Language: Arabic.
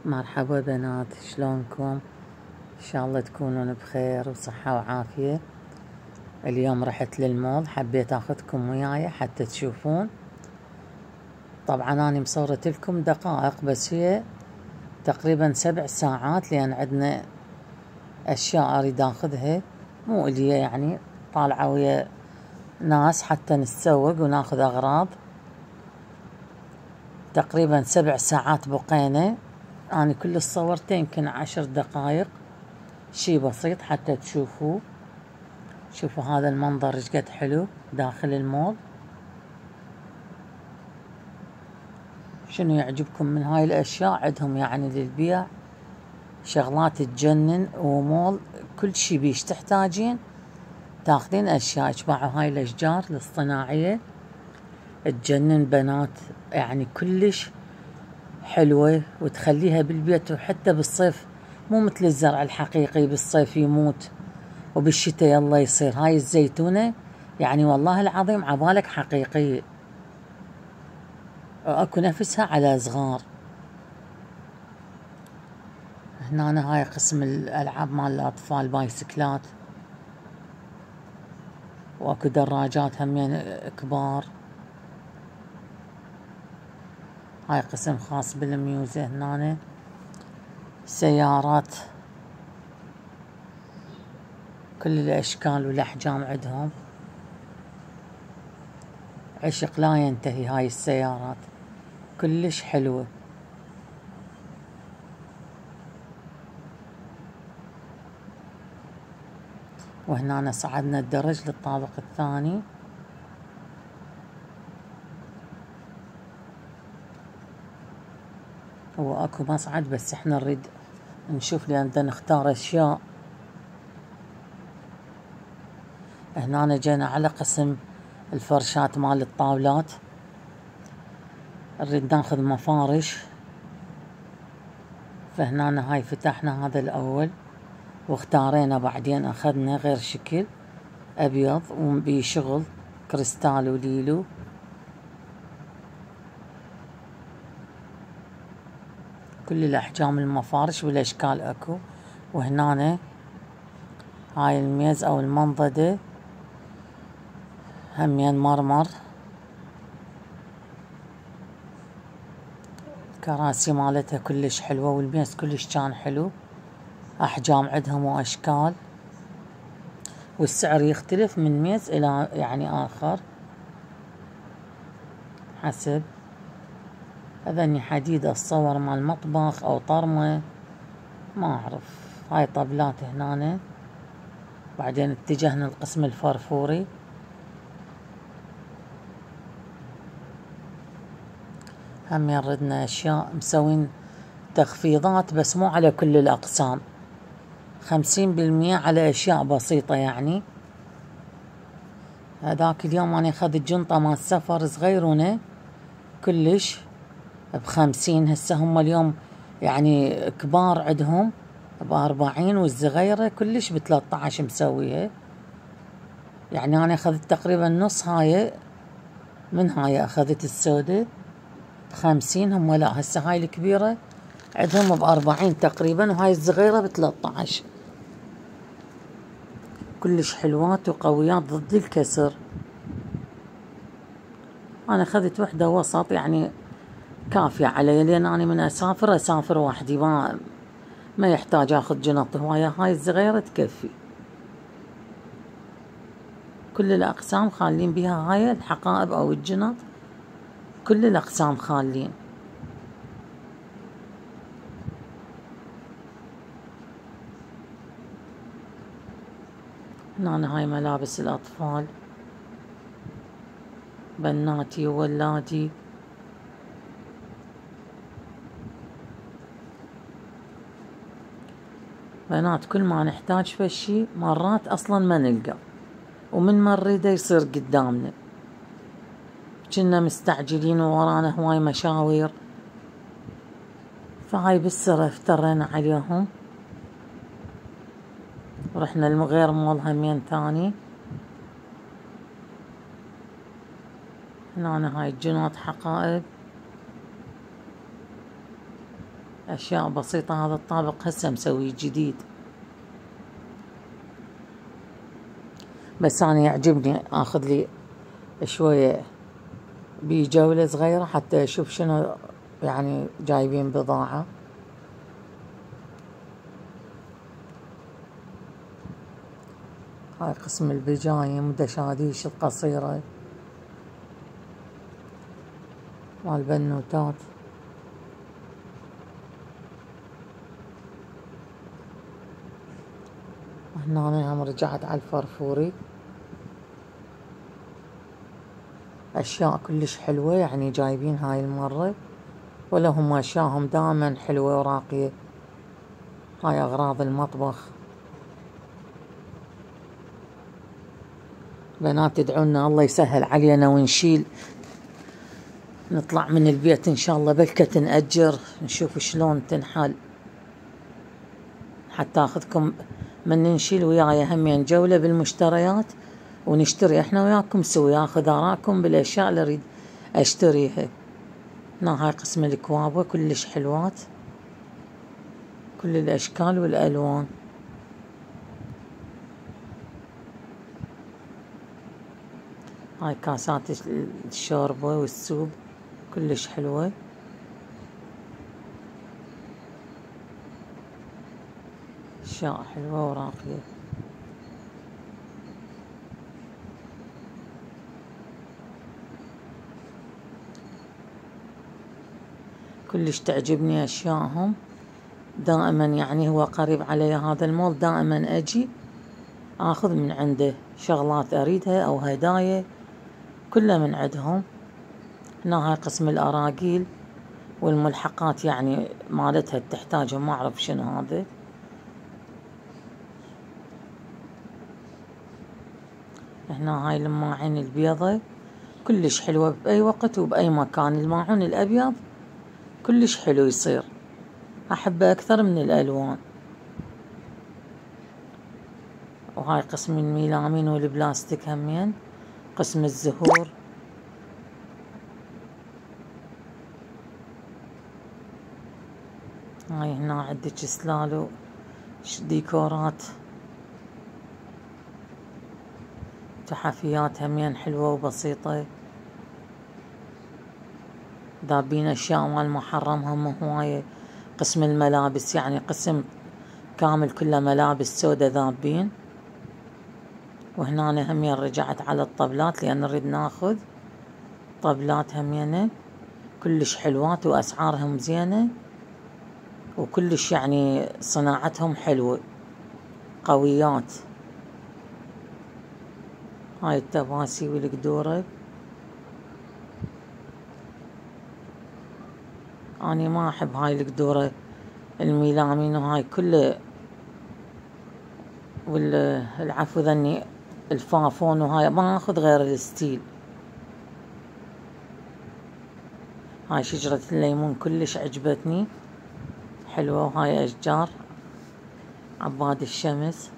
مرحبا بنات، شلونكم؟ ان شاء الله تكونون بخير وصحة وعافية. اليوم رحت للمول، حبيت اخذكم وياي حتى تشوفون. طبعا انا مصورت لكم دقائق بس، هي تقريبا 7 ساعات، لان عندنا اشياء اريد اخذها، مو الي يعني، طالعة ويا ناس حتى نتسوق وناخذ اغراض. تقريبا 7 ساعات بقينا. أنا كل صورته يمكن 10 دقايق، شي بسيط حتى تشوفوه. شوفوا هذا المنظر ايش قد حلو داخل المول. شنو يعجبكم من هاي الاشياء؟ عندهم يعني للبيع شغلات تجنن، ومول كل شي بيش تحتاجين تاخذين اشياء. اشبعوا هاي الاشجار الصناعية تجنن بنات، يعني كلش حلوة وتخليها بالبيت، وحتى بالصيف مو مثل الزرع الحقيقي بالصيف يموت وبالشتاء يلا يصير. هاي الزيتونة يعني والله العظيم عبالك حقيقية، اكو نفسها على صغار. هنا هاي قسم الالعاب مال الاطفال، بايسكلات، واكو دراجات همين كبار. هاي قسم خاص بالميوزة. هنا سيارات كل الاشكال والاحجام عندهم، عشق لا ينتهي. هاي السيارات كلش حلوة. وهنا صعدنا الدرج للطابق الثاني. هو اكو مصعد بس احنا نريد نشوف، لان بدنا نختار اشياء. هنا جينا على قسم الفرشات مال الطاولات، نريد ناخذ مفارش. فهنا هاي فتحنا هذا الاول واختارينا، بعدين اخذنا غير شكل ابيض وبشغل كريستال وليلو. كل الاحجام المفارش والاشكال اكو. وهنا هاي الميز او المنضدة همين مرمر. كراسي مالتها كلش حلوة، والميز كلش كان حلو. احجام عندهم واشكال، والسعر يختلف من ميز الى يعني اخر حسب. اذني حديد اتصور مال مطبخ او طرمة ما اعرف. هاي طبلات هنا. بعدين اتجهنا للقسم الفرفوري. هم ردنا اشياء مسوين تخفيضات بس مو على كل الاقسام، 50% على اشياء بسيطة يعني. هذاك اليوم انا اخذت جنطة مال سفر صغيرونة كلش ب50. هسه هم اليوم يعني كبار عندهم ب40، والصغيرة كلش ب13 مسويها. يعني انا اخذت تقريبا نص هاي من هاي، اخذت السودة ب50. هم لا، هسه هاي الكبيرة عندهم ب40 تقريبا، وهاي الصغيرة ب13. كلش حلوات وقويات ضد الكسر. انا اخذت وحدة وسط يعني كافية علي، لان انا من اسافر وحدي، ما يحتاج اخذ جنط هواية. هاي الصغيرة تكفي. كل الاقسام خالين بها، هاي الحقائب او الجنط كل الاقسام خالين. هنا هاي ملابس الاطفال، بناتي وولادي. بنات كل ما نحتاج فشي مرات اصلا ما نلقى، ومن ما نريده يصير قدامنا. كنا مستعجلين وورانا هواي مشاوير، فهاي بالسرعة افترينا عليهم ورحنا غير مول همين ثاني. هنا هاي الجنوط حقائب أشياء بسيطة. هذا الطابق هسه مسوي جديد، بس أنا يعجبني أخذ لي شوية بجولة صغيرة حتى أشوف شنو يعني جايبين بضاعة. هاي قسم البجايم دشاديش القصيرة مال بنوتات. هنا هم رجعت على الفرفوري، أشياء كلش حلوة يعني جايبين هاي المرة، ولهم أشياءهم دائما حلوة وراقية. هاي أغراض المطبخ. بنات ادعونا الله يسهل علينا ونشيل، نطلع من البيت إن شاء الله بلكة نأجر نشوف شلون تنحل، حتى أخذكم من نشيل وياي همين جولة بالمشتريات ونشتري احنا وياكم سوي، اخذ آراءكم بالأشياء اللي اريد اشتريها. هنا هاي قسم الكوابة كلش حلوات، كل الأشكال والألوان. هاي كاسات الشوربة والسوب كلش حلوة. أشياء حلوة وراقية. كلش تعجبني أشياءهم دائما، يعني هو قريب علي هذا المول، دائما أجي آخذ من عنده شغلات أريدها أو هدايا كلها من عندهم. هنا هاي قسم الأراجيل والملحقات يعني مالتها تحتاجها، ما أعرف شنو هذا. هنا هاي الماعين البيضة كلش حلوة بأي وقت وبأي مكان. الماعون الأبيض كلش حلو يصير، أحبه أكثر من الألوان. وهاي قسم الميلامين والبلاستيك همين. قسم الزهور. هاي هنا عندك سلالو ديكورات تحفيات همين حلوة وبسيطة. ذابين أشياء مال محرم هم هواية. قسم الملابس يعني قسم كامل كله ملابس سودة ذابين. وهنا همين رجعت على الطبلات لأن نريد ناخذ طبلات همينة كلش حلوات وأسعارهم زينة وكلش يعني صناعتهم حلوة قويات. هاي التباسي والقدورة. أنا ما أحب هاي القدورة الميلامين وهاي كله، والعفو ذني الفافون وهاي ما أخذ غير الستيل. هاي شجرة الليمون كلش عجبتني حلوة. وهاي أشجار عباد الشمس.